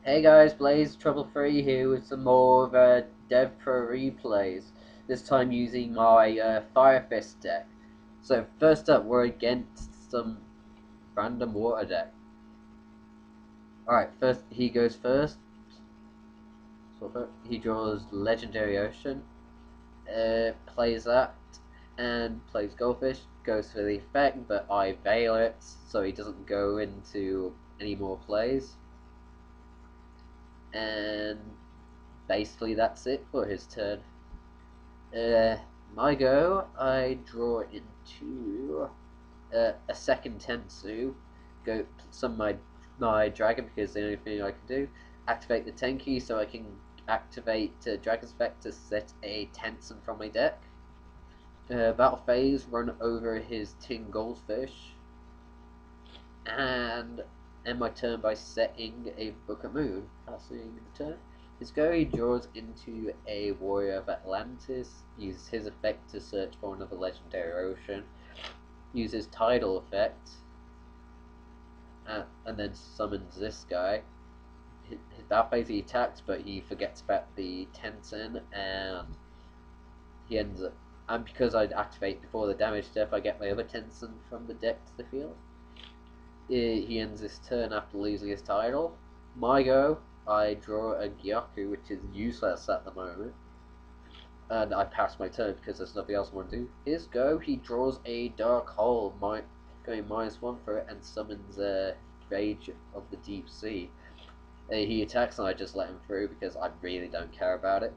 Hey guys, Blaze Trouble Free here with some more of Devpro replays. This time using my Fire Fist deck. So first up, we're against some random water deck. Alright, first he goes first. So he draws Legendary Ocean, plays that, and plays Goldfish. Goes for the effect, but I veil it so he doesn't go into any more plays. And basically that's it for his turn. My go, I draw into a second Tensu, go summon my dragon because the only thing I can do, activate the Tenki so I can activate Dragon's Effect to set a Tensen from my deck. Battle phase, run over his tin goldfish, and end my turn by setting a Book of Moon. Passing the turn. His go, he draws into a Warrior of Atlantis, uses his effect to search for another Legendary Ocean, uses Tidal effect, and then summons this guy. His battle phase he attacks, but he forgets about the Tensen, and he ends up. And because I activate before the damage step, I get my other Tensen from the deck to the field. He ends this turn after losing his title. My go, I draw a Ygopro, which is useless at the moment, and I pass my turn because there's nothing else I want to do. His go, he draws a Dark Hole, going -1 for it, and summons Rage of the Deep Sea. He attacks and I just let him through because I really don't care about it.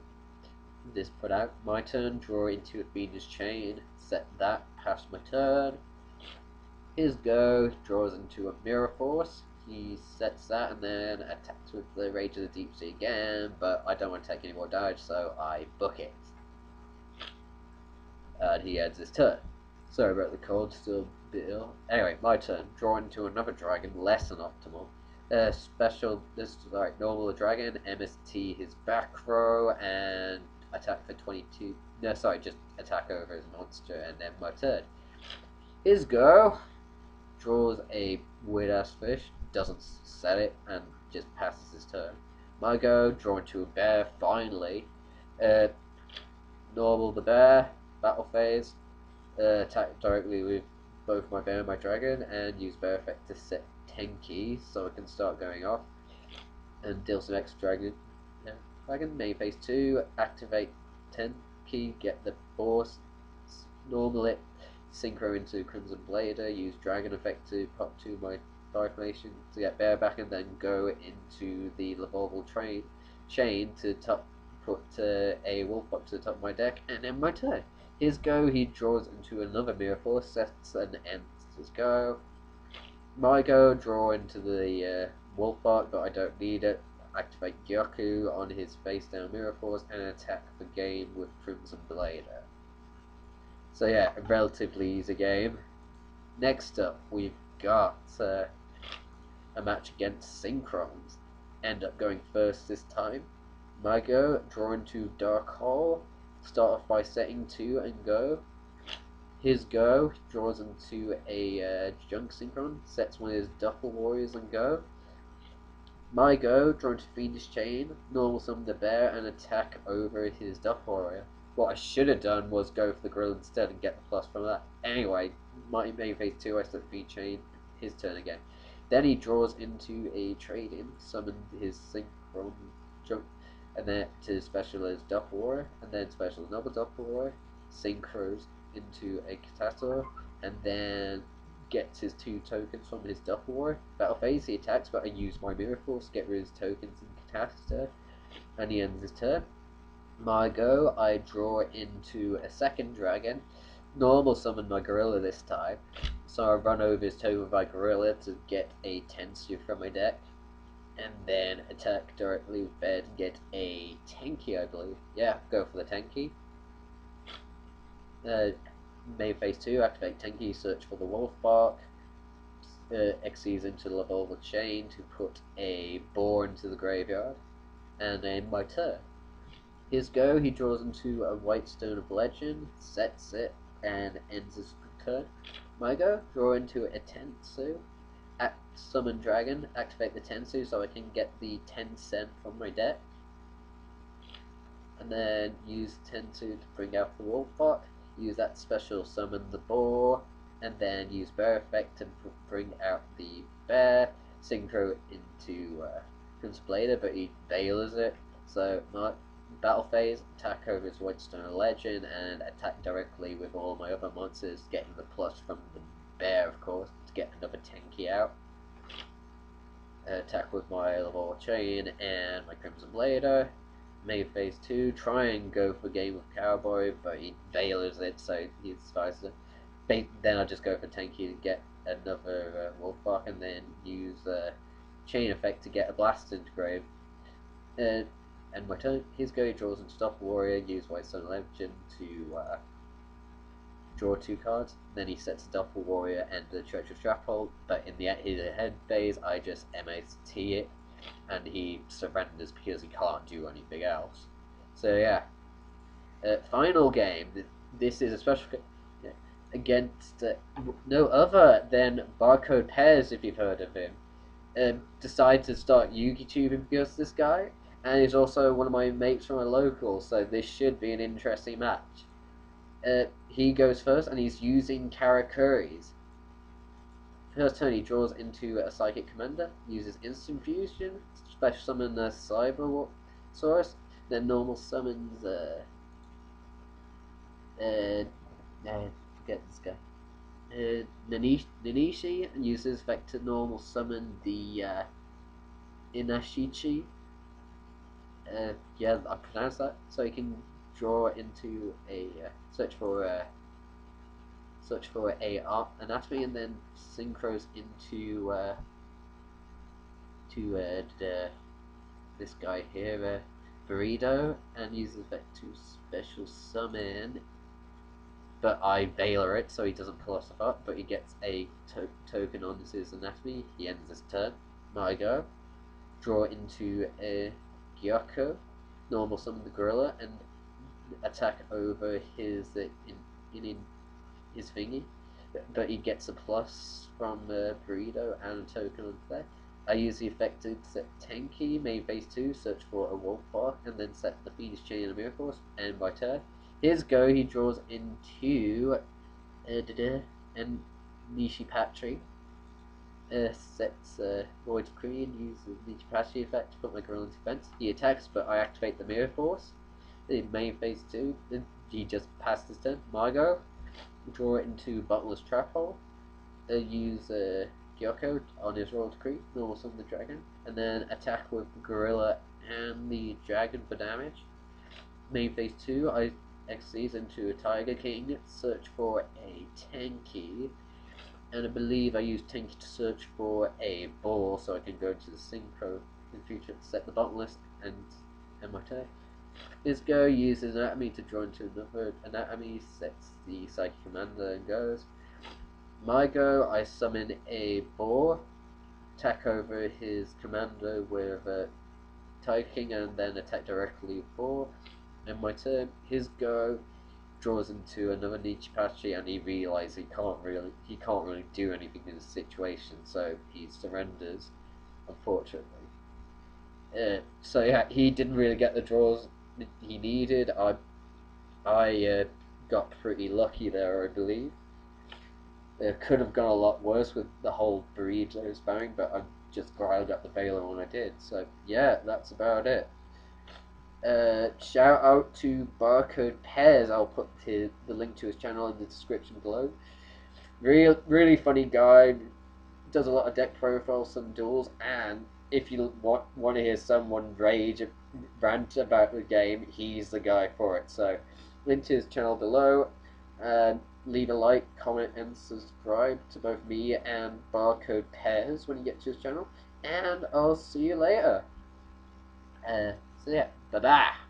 This put out my turn, draw into a Fiendish Chain, set that, pass my turn. His go, draws into a Mirror Force, he sets that and then attacks with the Rage of the Deep Sea again, but I don't want to take any more damage, so I book it. And he ends his turn. Sorry about the cold, still a bit ill. Anyway, my turn, draw into another dragon, less than optimal. Special, this is like normal dragon, MST his back row, and attack for 22. No, sorry, just attack over his monster, and then my turn. His go, draws a weird ass fish, doesn't set it, and just passes his turn. My go, draw into a bear, finally. Normal the bear, battle phase, attack directly with both my bear and my dragon, and use bear effect to set Tenki so I can start going off, and deal some extra dragon. Main phase 2, activate Tenki, get the force, normal it, synchro into Crimson Blader, use Dragon Effect to pop to my Fire Formation to get bear back, and then go into the Lavolval chain to put a wolf up to the top of my deck, and end my turn. His go, he draws into another Mirror Force, sets and ends his go. My go, draw into the wolf bark, but I don't need it. Activate Gyoku on his face down Mirror Force and attack the game with Crimson Blader. So yeah, a relatively easy game. Next up, we've got a match against Synchrons. End up going first this time. My go, draw into Dark Hole. Start off by setting 2 and go. His go, draws into a Junk Synchron. Sets one of his Duffel Warriors and go. My go, draw into Fiendish Chain. Normal summon the bear and attack over his Duffel Warrior. What I should have done was go for the grill instead and get the plus from that. Anyway, my main phase 2, I set Fiendish Chain, his turn again. Then he draws into a trade-in, summon his Synchron Junk, and then to special as Duffel Warrior, and then special another Duffel Warrior, synchros into a Catasaur, and then gets his 2 tokens from his Duffel Warrior. Battle phase, he attacks, but I use my Mirror Force to get rid of his tokens in Catasaur, and he ends his turn. My go, I draw into a second dragon, normal summon my gorilla this time, so I run over his token with my gorilla to get a Tensu from my deck, and then attack directly with bear to get a Tenki, I believe. Yeah, go for the Tenki. Main phase 2, activate Tenki, search for the wolf bark, Xyz into the Lavolval chain to put a boar into the graveyard, and end my turn. His go, he draws into a White Stone of Legend, sets it, and ends his turn. My go, draw into a Tensu, summon dragon, activate the Tensu so I can get the Tensen from my deck, and then use Tensu to bring out the Wolfbot, use that special summon the boar, and then use Bear Effect to bring out the bear, synchro into Blader, but he Veilers it, so my battle phase, attack over his Whitestone Legend, and attack directly with all my other monsters, getting the plus from the bear, of course, to get another tanky out. Attack with my Level Chain and my Crimson Blader. Main phase 2, try and go for game with Cowboy, but he Veilers it, so he survives it. Then I just go for tanky to get another Wolfbark, and then use Chain Effect to get a Blast into Grave. And my turn, his go, he draws into Stop Warrior, use Whitestone Legend to draw 2 cards. Then he sets a Doppel Warrior and the Treacherous Trapple, but in his head phase, I just MAT it, and he surrenders because he can't do anything else. So yeah, final game. This is a special against no other than Barcode Pairs, if you've heard of him. Decided to start Yu-Gi-Tubing because of this guy, and he's also one of my mates from a local, so this should be an interesting match. He goes first, and he's using Karakuris. First turn, he draws into a Psychic Commander, uses Instant Fusion, special summon a Cybersaurus, then normal summons forget this guy. Nanishi, and uses effect to normal summon the Inashichi. Yeah, I pronounced that. So he can draw into a search for a anatomy, and then synchros into this guy here, Burrito, and uses effect to special summon. But I Veiler it so he doesn't pull us apart, but he gets a token on his anatomy. He ends his turn. My go. Draw into a Gyoko, normal summon the gorilla, and attack over his his thingy. But he gets a plus from Burrito and a token on there. I use the effect to set Tenki, main phase 2, search for a Wolfbark, and then set the Phoenix Chain and a Mirror Force, and my turn. His go, he draws into and Nishipatri. Sets Void Decree and uses Nishipatri effect to put my gorilla into defense. He attacks, but I activate the Mirror Force. In main phase 2, he just passed his turn. My go, draw it into Bottomless Trap Hole. Use Gyoko on his Royal Decree, normal summon the dragon, and then attack with the gorilla and the dragon for damage. Main phase 2, I Xyz into a Tiger King, search for a Tenki, and I believe I use Tenki to search for a ball so I can go to the Synchro in the future, set the bottomless, and my turn. His go uses Anatomy to draw into another Anatomy, sets the Psychic Commander and goes. My go, I summon a boar, attack over his commander with a Tiger King, and then attack directly with boar. And my turn, his go, draws into another Nichipachi, and he realizes he can't really do anything in this situation, so he surrenders, unfortunately. So yeah, he didn't really get the draws he needed. I got pretty lucky there, I believe. It could have gone a lot worse with the whole burrito spamming, but I'm just glad I got the Veiler when I did. So yeah, that's about it. Shout out to Barcode Pairs. I'll put the link to his channel in the description below. Really funny guy. Does a lot of deck profiles, some duels, and if you want to hear someone rant about the game, he's the guy for it. So link to his channel below. Leave a like, comment, and subscribe to both me and Barcode Pairs when you get to his channel. And I'll see you later. So yeah, bye-bye.